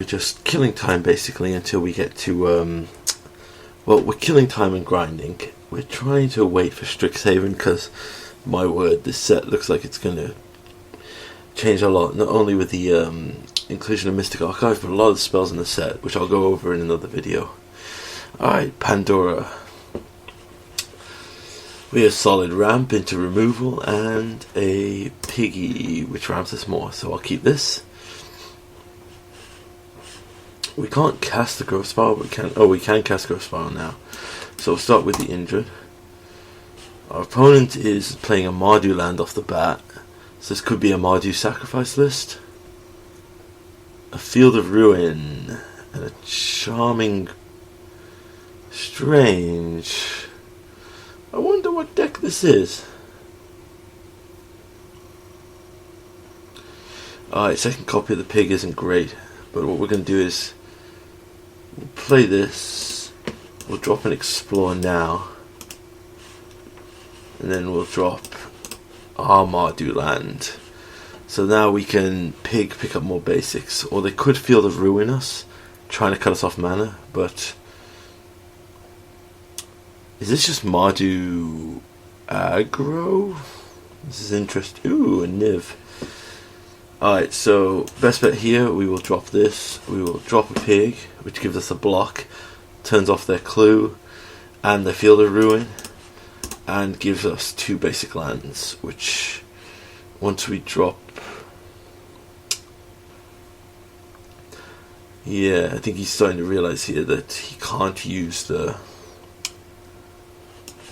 We're just killing time basically until we get to well, we're killing time and grinding. We're trying to wait for Strixhaven because, my word, this set looks like it's going to change a lot, not only with the inclusion of Mystic Archive, but a lot of the spells in the set, which I'll go over in another video. Alright, Pandora. We have solid ramp into removal and a piggy, which ramps us more, so I'll keep this. We can't cast the Growth Spiral, but we can cast Growth Spiral now. So we'll start with the injured. Our opponent is playing a Mardu land off the bat, so this could be a Mardu sacrifice list. A Field of Ruin and a Charming Strange. I wonder what deck this is. Alright, second copy of the pig isn't great, but what we're going to do is we'll play this, we'll drop an Explore now, and then we'll drop our Mardu land. So now we can pick up more basics, or they could Field of Ruin us, trying to cut us off mana, but is this just Mardu aggro? This is interesting. Ooh, a Niv. Alright, so best bet here, we will drop this. We will drop a pig, which gives us a block, turns off their clue and their Field of Ruin, and gives us 2 basic lands, which once we drop... Yeah, I think he's starting to realize here that he can't use the...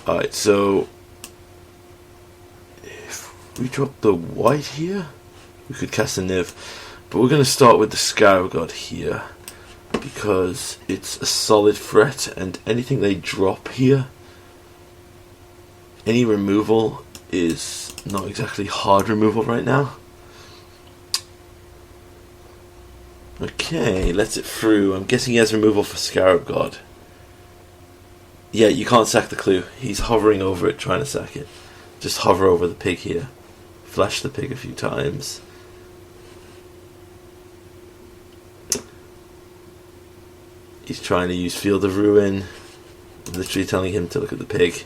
Alright, so if we drop the white here, we could cast a Niv, but we're going to start with the Scarab God here because it's a solid threat, and anything they drop here, any removal is not exactly hard removal right now. Okay, lets it through. I'm guessing he has removal for Scarab God. Yeah, you can't sack the clue. He's hovering over it, trying to sack it. Just hover over the pig here. Flash the pig a few times. He's trying to use Field of Ruin. I'm literally telling him to look at the pig.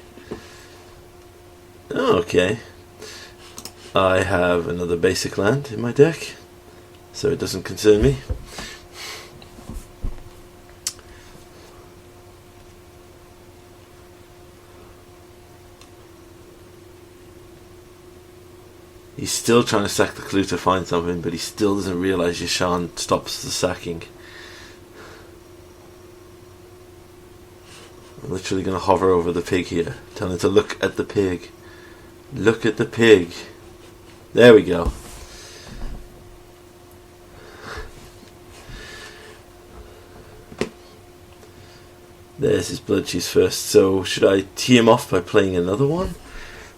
Oh, okay. I have another basic land in my deck, so it doesn't concern me. He's still trying to sack the clue to find something, but he still doesn't realise Yashan stops the sacking. I'm literally going to hover over the pig here, tell him to look at the pig. Look at the pig. There we go. There's his Blood Cheese first. So should I tee him off by playing another one?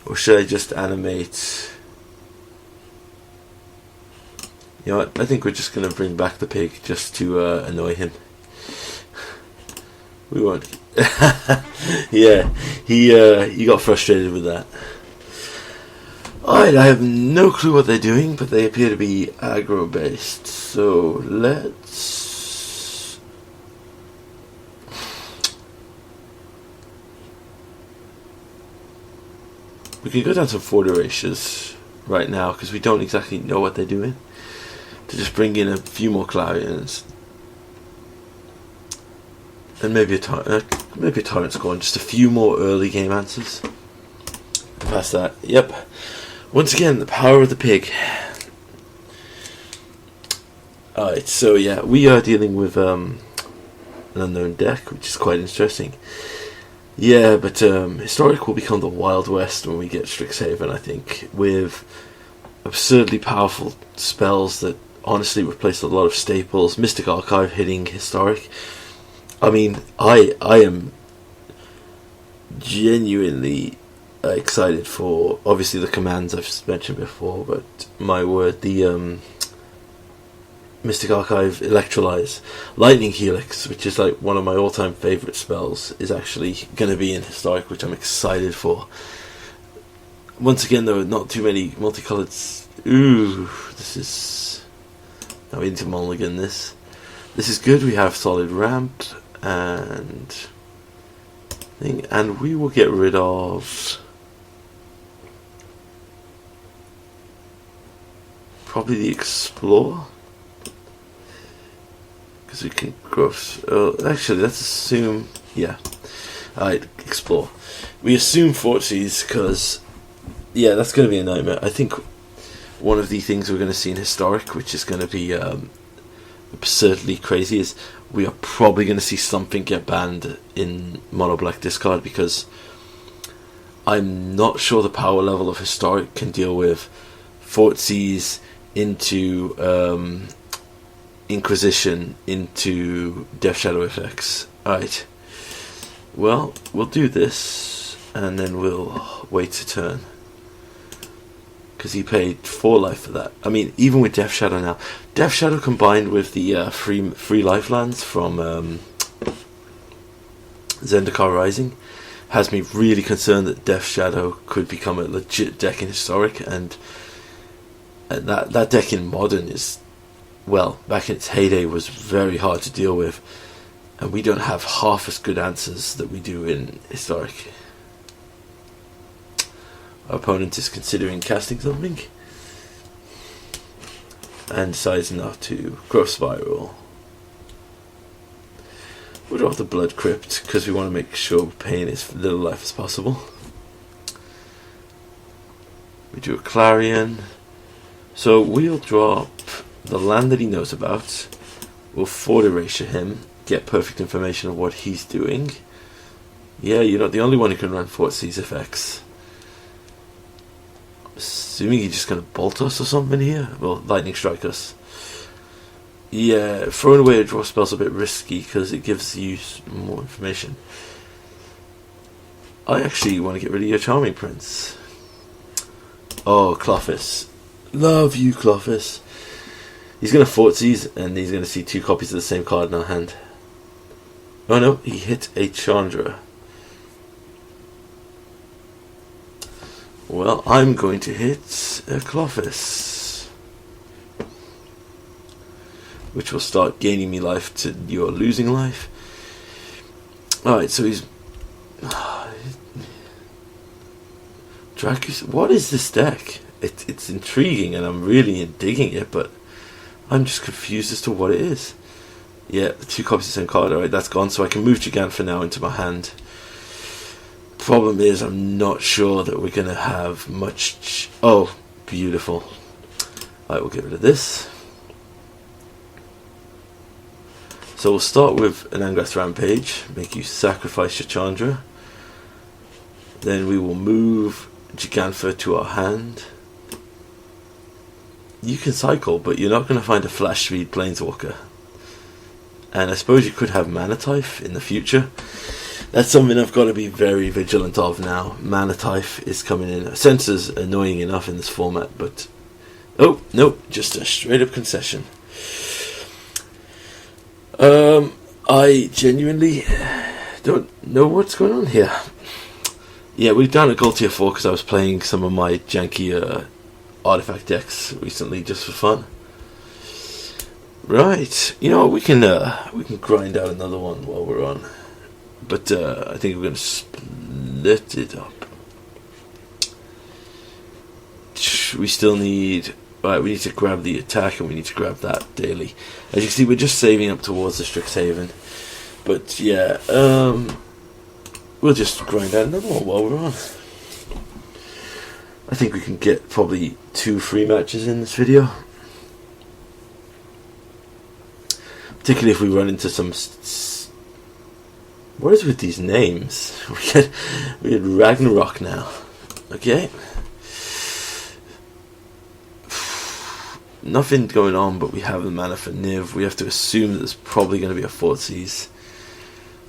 Or should I just animate... You know what, I think we're just going to bring back the pig just to annoy him. We won't... Yeah, he got frustrated with that. Alright, I have no clue what they're doing, but they appear to be aggro based. So let's... We can go down to 4 Erasures right now, because we don't exactly know what they're doing. To just bring in a few more Clarions. And maybe a Tyrant Scorn, just a few more early game answers. Past that, yep. Once again, the power of the pig. Alright, so yeah, we are dealing with an unknown deck, which is quite interesting. Yeah, but Historic will become the Wild West when we get Strixhaven, I think, with absurdly powerful spells that honestly replace a lot of staples. Mystic Archive hitting Historic. I mean, I am genuinely excited for, obviously, the commands I've mentioned before, but my word, the Mystic Archive Electrolyze. Lightning Helix, which is like one of my all-time favourite spells, is actually going to be in Historic, which I'm excited for. Once again, though, not too many multicoloured... Ooh, this is... Now we need to mulligan this. This is good. We have solid ramp and thing, and we will get rid of probably the explore, because we can grow. Actually, let's assume, yeah. Alright, explore. We assume Fortsies because, yeah, that's going to be a nightmare. I think one of the things we're going to see in Historic, which is going to be absurdly crazy, is we are probably going to see something get banned in Mono Black discard, because I'm not sure the power level of Historic can deal with Fortsies into Inquisition into Death Shadow effects. Alright. Well, we'll do this, and then we'll wait a turn. Because he paid 4 life for that. I mean, even with Death Shadow now. Death Shadow combined with the free lifelines from Zendikar Rising has me really concerned that Death Shadow could become a legit deck in Historic, and that deck in Modern is, well, back in its heyday was very hard to deal with. And we don't have half as good answers that we do in Historic. Our opponent is considering casting something and decides not to. Growth Spiral. We'll drop the Blood Crypt because we want to make sure we're paying as little life as possible. We do a Clarion. So we'll drop the land that he knows about. We'll Fort Erasure him. Get perfect information of what he's doing. Yeah, you're not the only one who can run Fortsies effects. I'm assuming he's just going to bolt us or something here. Well, lightning strike us. Yeah, throwing away a draw spell's a bit risky because it gives you more information. I actually want to get rid of your Charming Prince. Oh, Clothis. Love you, Clothis. He's going to Fortsies and he's going to see 2 copies of the same card in our hand. Oh no, he hit a Chandra. Well, I'm going to hit a Clothis, which will start gaining me life to your losing life. Alright, so he's... Dracus, what is this deck? It's intriguing and I'm really digging it, but I'm just confused as to what it is. Yeah, 2 copies of the same card. Alright, that's gone. So I can move Gigant for now into my hand. Problem is, I'm not sure that we're going to have much... Oh, beautiful. Alright, we'll get rid of this. So we'll start with an Angrath Rampage. Make you sacrifice your Chandra. Then we will move Gigantha to our hand. You can cycle, but you're not going to find a Flash Speed Planeswalker. And I suppose you could have Manatife in the future. That's something I've got to be very vigilant of now. Manatife is coming in. Sensor's annoying enough in this format, but... Oh, nope, just a straight up concession. I genuinely don't know what's going on here. Yeah, we've done a gold tier 4 because I was playing some of my janky artifact decks recently just for fun. Right, you know, we can grind out another one while we're on, but I think we're going to split it up. We still need, right, we need to grab the attack and we need to grab that daily. As you can see, we're just saving up towards the Strixhaven, but yeah, we'll just grind out another one while we're on. I think we can get probably 2 free matches in this video. Particularly if we run into some... What is with these names? We get Ragnarok now. Okay. Nothing going on, but we have the mana for Niv. We have to assume that there's probably going to be a Fortsies.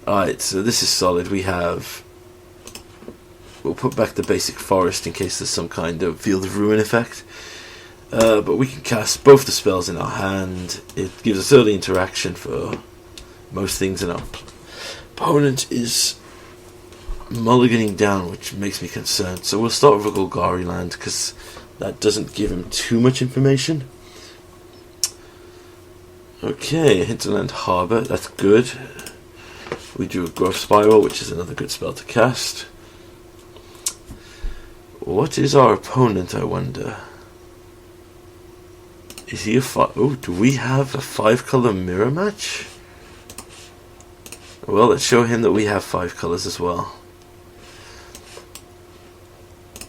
Alright, so this is solid. We have... We'll put back the basic forest in case there's some kind of Field of Ruin effect. But we can cast both the spells in our hand. It gives us early interaction for most things, and our opponent is mulliganing down, which makes me concerned. So we'll start with a Golgari land, because that doesn't give him too much information. Okay, Hinterland Harbour, that's good. We drew a Growth Spiral, which is another good spell to cast. What is our opponent, I wonder? Is he a oh, do we have a 5-color mirror match? Well, let's show him that we have 5 colors as well.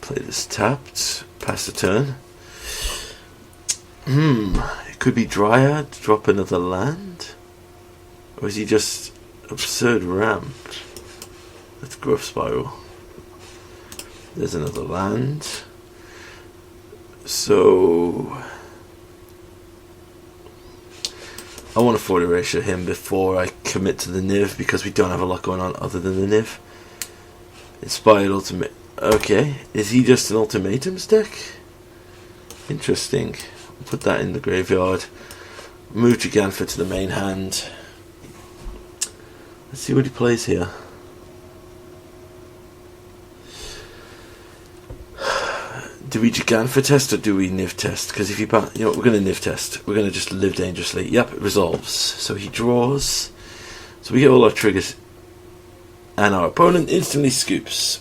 Play this tapped, pass the turn. It could be Dryad, drop another land. Or is he just Absurd Ramp? That's Growth Spiral. There's another land. So I want to Fort Erasure him before I commit to the Niv, because we don't have a lot going on other than the Niv. Inspired Ultimate. Okay, is he just an Ultimatums deck? Interesting. I'll put that in the graveyard. Move Giganfa to the main hand. Let's see what he plays here. Do we Giganfa test or do we Niv test? Because if you we're going to Niv test. We're going to just live dangerously. Yep, it resolves. So he draws. So we get all our triggers. And our opponent instantly scoops.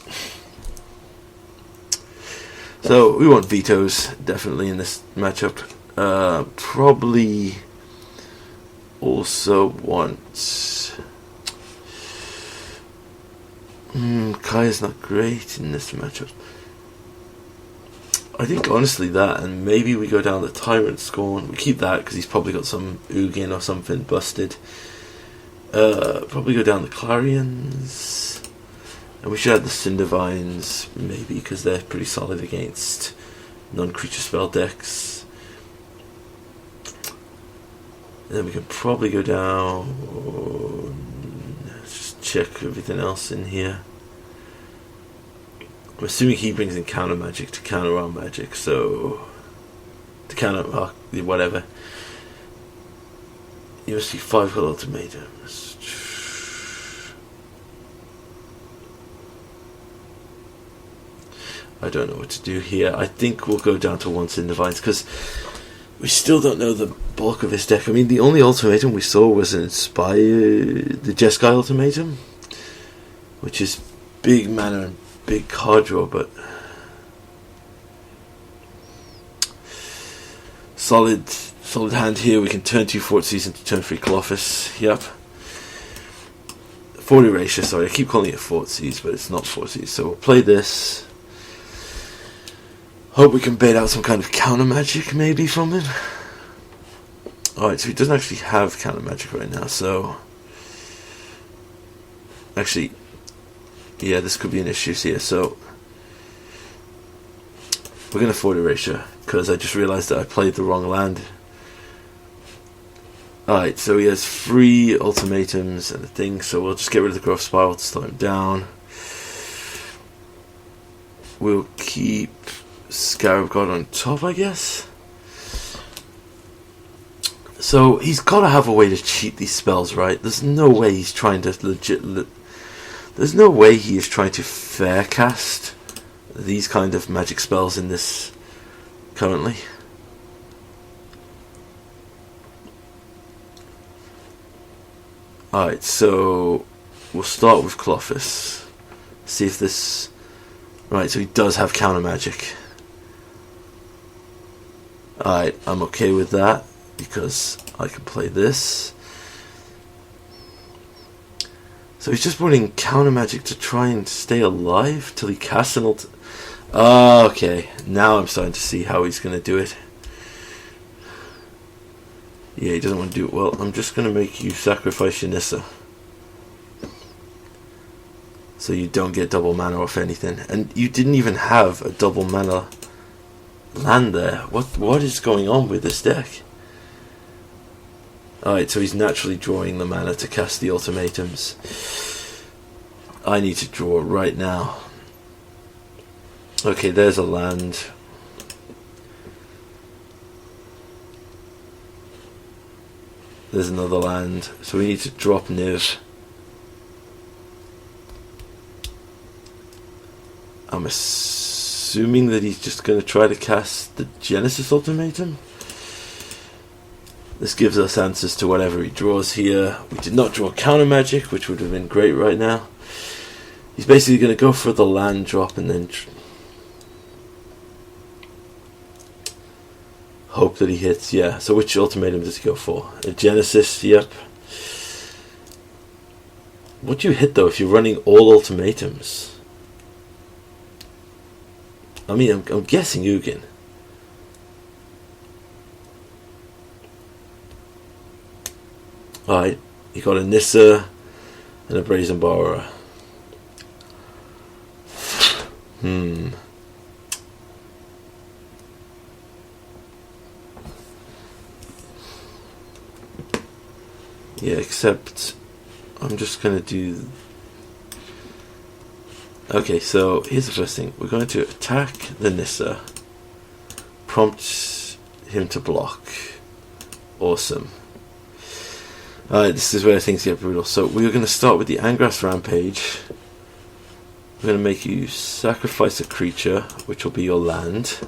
So we want vetoes, definitely, in this matchup. Probably also want... Kaya's not great in this matchup. I think honestly that, and maybe we go down the Tyrant Scorn. We keep that because he's probably got some Ugin or something busted. Probably go down the Clarions. And we should add the Cindervines, maybe, because they're pretty solid against non-creature spell decks. And then we can probably go down... Just check everything else in here. I'm assuming he brings in counter magic to counter our magic, so... To counter... whatever. You must see 5 ultimatums. I don't know what to do here. I think we'll go down to 1 Cindervines, because we still don't know the bulk of his deck. I mean, the only ultimatum we saw was an Inspired... the Jeskai ultimatum, which is big mana and big card draw, but... Solid hand here. We can turn 2 Fortseas into turn 3 Colossus. Yep. Fort Erasure, sorry. I keep calling it Fortseas, but it's not Fortseas. So we'll play this. Hope we can bait out some kind of counter magic maybe from him. Alright, so he doesn't actually have counter magic right now, so... Actually, yeah, this could be an issue here, so... We're going to Fort Erasure, because I just realised that I played the wrong land. Alright, so he has 3 ultimatums and a thing, so we'll just get rid of the Growth Spiral to slow him down. We'll keep Scarab God on top, I guess. So he's got to have a way to cheat these spells, right? There's no way he's trying to there's no way he is trying to fair cast these kind of magic spells in this currently. Alright, so we'll start with Colossus. See if this... Right, so he does have counter magic. Alright, I'm okay with that, because I can play this. So he's just putting counter magic to try and stay alive till he casts an ult... okay, now I'm starting to see how he's going to do it. Yeah, he doesn't want to do it well. I'm just going to make you sacrifice your Nissa, so you don't get double mana off anything. And you didn't even have a double mana land there. What is going on with this deck? Alright, so he's naturally drawing the mana to cast the ultimatums. I need to draw right now. Okay, there's a land. There's another land. So we need to drop Niv. I'm assuming that he's just going to try to cast the Genesis ultimatum. This gives us answers to whatever he draws here. We did not draw counter magic, which would have been great right now. He's basically going to go for the land drop and then hope that he hits. Yeah, so which ultimatum does he go for? A Genesis, yep. What do you hit though if you're running all ultimatums? I mean, I'm guessing Ugin. Alright, you got a Nissa and a Brazen Borrower. Yeah, except I'm just going to do... Okay, so here's the first thing. We're going to attack the Nissa. Prompt him to block. Awesome. Alright, this is where things get brutal. So we're going to start with the Angrass Rampage. We're going to make you sacrifice a creature, which will be your land.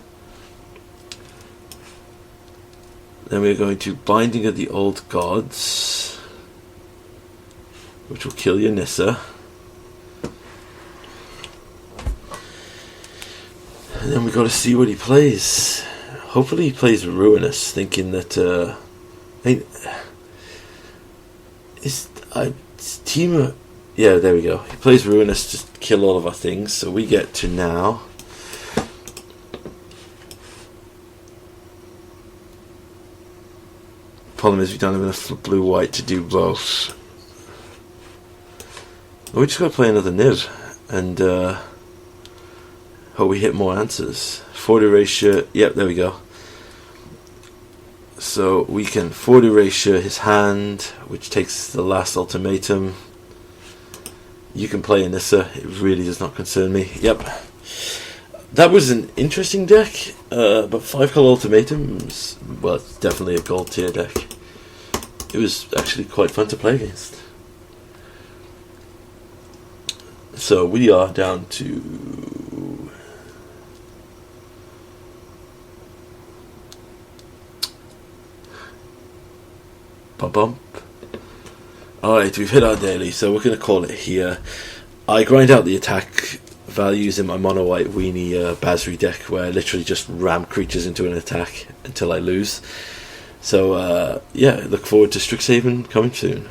Then we're going to Binding of the Old Gods, which will kill your Nissa. And then we got to see what he plays. Hopefully he plays Ruinous, thinking that Team. Yeah, there we go. He plays Ruinous to kill all of our things. So we get to now. Problem is we don't have enough blue-white to do both. We just got to play another Niv and hope we hit more answers. Forward erasure. Yep, there we go. So we can forward erasure his hand, which takes the last ultimatum. You can play Nissa. It really does not concern me. Yep. That was an interesting deck, but 5 color ultimatums. Well, it's definitely a gold tier deck. It was actually quite fun to play against. So we are down to bump. Alright, we've hit our daily, so we're going to call it here. I grind out the attack values in my mono white weenie Basri deck, where I literally just ram creatures into an attack until I lose. So yeah, look forward to Strixhaven coming soon.